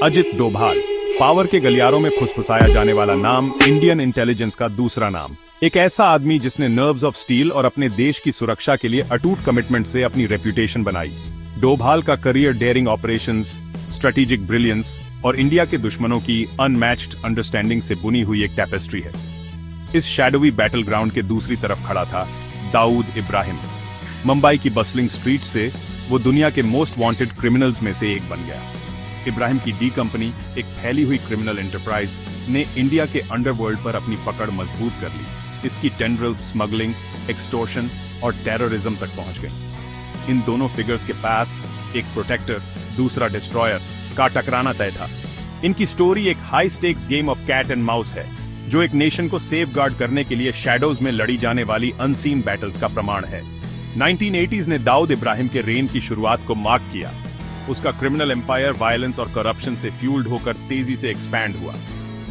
Ajit Doval, power के गलियारों में फुसफुसाया जाने वाला नाम, इंडियन इंटेलिजेंस का दूसरा नाम। एक ऐसा आदमी जिसने नर्व्स ऑफ स्टील और अपने देश की सुरक्षा के लिए अटूट कमिटमेंट से अपनी रेप्यूटेशन बनाई। डोभाल का career daring operations, strategic brilliance और इंडिया के दुश्मनों की अनमैच्ड अंडरस्टैंडिंग से बुनी हुई एक टैपेस्ट्री है। इस शैडोवी बैटल ग्राउंड के दूसरी तरफ खड़ा था दाऊद इब्राहिम। मुंबई की बसलिंग स्ट्रीट से वो दुनिया के मोस्ट वांटेड क्रिमिनल्स में से एक बन गया। इब्राहिम की डी कंपनी, एक फैली हुई क्रिमिनल एंटरप्राइज, ने इंडिया के अंडरवर्ल्ड पर अपनी पकड़ मजबूत कर ली। इसकी टेंड्रिल्स स्मगलिंग, एक्सटॉर्शन और टेररिज्म तक पहुंच गई। इन दोनों फिगर्स के पाथ्स, एक प्रोटेक्टर दूसरा डिस्ट्रॉयर, का टकराना तय था। इनकी स्टोरी एक high stakes game of cat and mouse है, जो एक नेशन को सेफगार्ड करने के लिए शैडोज में लड़ी जाने वाली अनसीन बैटल्स का प्रमाण है। 1980s ने दाऊद इब्राहिम के रेन की शुरुआत को मार्क किया। उसका क्रिमिनल एम्पायर वायलेंस और करप्शन से फ्यूल्ड होकर तेजी से एक्सपैंड हुआ।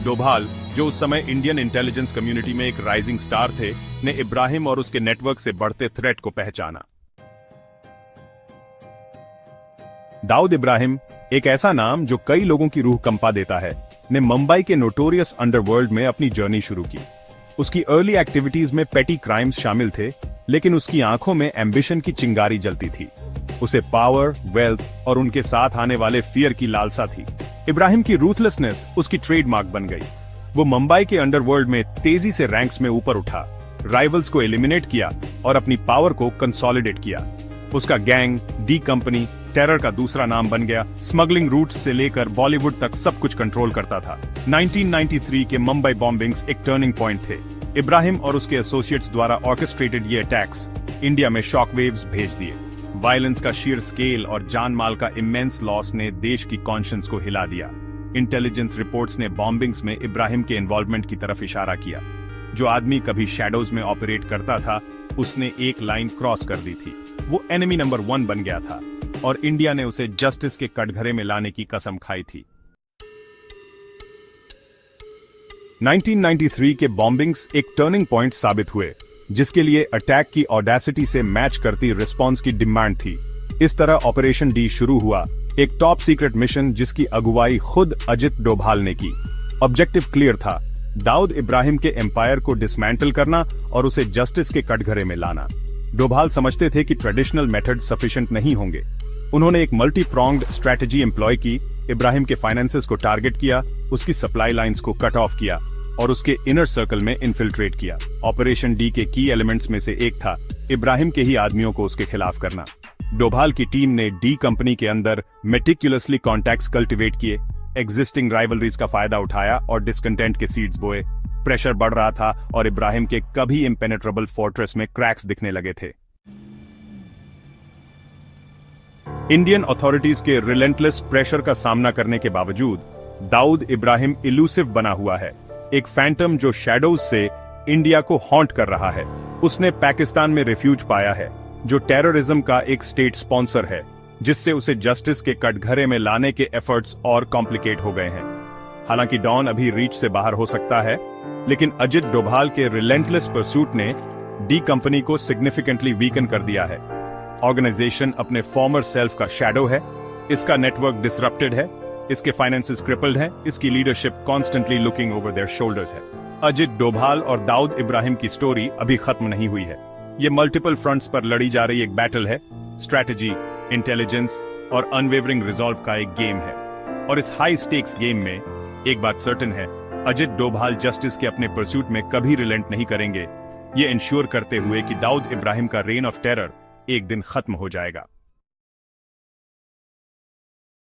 डोभाल, जो उस समय इंडियन इंटेलिजेंस कम्युनिटी में एक राइजिंग स्टार थे, ने इब्राहिम और उसके नेटवर्क से बढ़ते थ्रेट को पहचाना। दाऊद इब्राहिम, एक ऐसा नाम जो कई लोगों की रूह कंपा देता है, ने मुंबई के नोटोरियस अंडरवर्ल्ड में अपनी जर्नी शुरू की। उसकी अर्ली एक्टिविटीज में पेटी क्राइम्स शामिल थे, लेकिन उसकी आंखों में एम्बिशन की चिंगारी जलती थी। उसे पावर, वेल्थ और उनके साथ आने वाले फियर की लालसा थी। इब्राहिम की रूथलेसनेस उसकी ट्रेडमार्क बन गई। वो मुंबई के अंडरवर्ल्ड में तेजी से रैंक्स में ऊपर उठा, राइवल्स को एलिमिनेट किया और अपनी पावर को कंसोलिडेट किया। उसका गैंग, डी कंपनी, टेरर का दूसरा नाम बन गया। स्मगलिंग रूट्स से लेकर बॉलीवुड तक सब कुछ कंट्रोल करता था। 1993 के मुंबई बॉम्बिंग्स एक टर्निंग पॉइंट थे। इब्राहिम और उसके एसोसिएट्स द्वारा ऑर्केस्ट्रेटेड ये अटैक्स इंडिया में शॉक वेव्स भेज दिए। वायलेंस का शीर स्केल और जान माल का इमेंस लॉस ने देश की कॉन्शियंस को हिला दिया। इंटेलिजेंस रिपोर्ट्स ने बॉम्बिंग्स में इब्राहिम के इन्वॉल्वमेंट की तरफ इशारा किया। जो आदमी कभी शैडोज में ऑपरेट करता था, उसने एक लाइन क्रॉस कर दी थी। वो एनिमी नंबर 1 बन गया था और इंडिया ने उसे जस्टिस के कटघरे में लाने की कसम खाई थी। 1993 के बॉम्बिंग्स एक टर्निंग पॉइंट साबित हुए, जिसके लिए अटैक की ऑडेसिटी से मैच करती रिस्पॉन्स की डिमांड थी। इस तरह ऑपरेशन डी शुरू हुआ, एक टॉप सीक्रेट मिशन जिसकी अगुवाई खुद अजित डोभाल ने की। ऑब्जेक्टिव क्लियर था, दाऊद इब्राहिम के एम्पायर को डिसमेंटल करना और उसे जस्टिस के कटघरे में लाना। डोभाल समझते थे कि ट्रेडिशनल मेथड सफिशिएंट नहीं होंगे। उन्होंने एक मल्टी प्रोंग्ड स्ट्रेटजी एम्प्लॉय की। इब्राहिम के फाइनेंसेस को टारगेट किया, उसकी सप्लाई लाइंस को कट ऑफ किया और उसके इनर सर्कल में इन्फिल्ट्रेट किया। ऑपरेशन डी के की एलिमेंट्स में से एक था इब्राहिम के ही आदमियों को उसके खिलाफ करना। डोभाल की टीम ने डी कंपनी के अंदर मेटिकुलसली कॉन्टैक्ट्स कल्टिवेट किए, एग्जिस्टिंग राइवलरीज का फायदा उठाया और डिस्कंटेंट के सीड्स बोए। प्रेशर बढ़ रहा था और इब्राहिम के कभी इम्पेनेट्रेबल फोर्ट्रेस में क्रैक्स दिखने लगे थे। इंडियन अथॉरिटीज के रिलेंटलेस प्रेशर का सामना करने के बावजूद दाऊद इब्राहिम इलूसिव बना हुआ है, एक फैंटम जो शैडोज से इंडिया को हॉन्ट कर रहा है। उसने पाकिस्तान में रिफ्यूज पाया है, जो टेररिज्म का एक स्टेट स्पॉन्सर है, जिससे उसे जस्टिस के कटघरे में लाने के एफर्ट्स और कॉम्प्लिकेट हो गए हैं। हालांकि डॉन अभी रीच से बाहर हो सकता है, लेकिन अजित डोभाल के रिलेंटलेस परसूट ने डी कंपनी को सिग्निफिकेंटली वीकन कर दिया है। ऑर्गेनाइजेशन अपने फॉर्मर सेल्फ का शैडो है, इसका नेटवर्क डिसरप्टेड है, इसके फाइनेंसेस क्रिपल्ड हैं, इसकी leadership constantly looking over their shoulders है। अजित डोभाल और दाऊद इब्राहिम की स्टोरी अभी खत्म नहीं हुई है। ये मल्टीपल फ्रंट्स पर लड़ी जा रही एक बैटल है। स्ट्रैटेजी, इंटेलिजेंस और अनवेवरिंग रिजॉल्व का एक गेम है। और इस हाई स्टेक्स गेम में एक बात सर्टेन है, अजित डोभाल जस्टिस के अपने परस्यूट में कभी रिलेंट नहीं करेंगे, ये इंश्योर करते हुए कि दाऊद इब्राहिम का रेन ऑफ टेरर एक दिन खत्म हो जाएगा।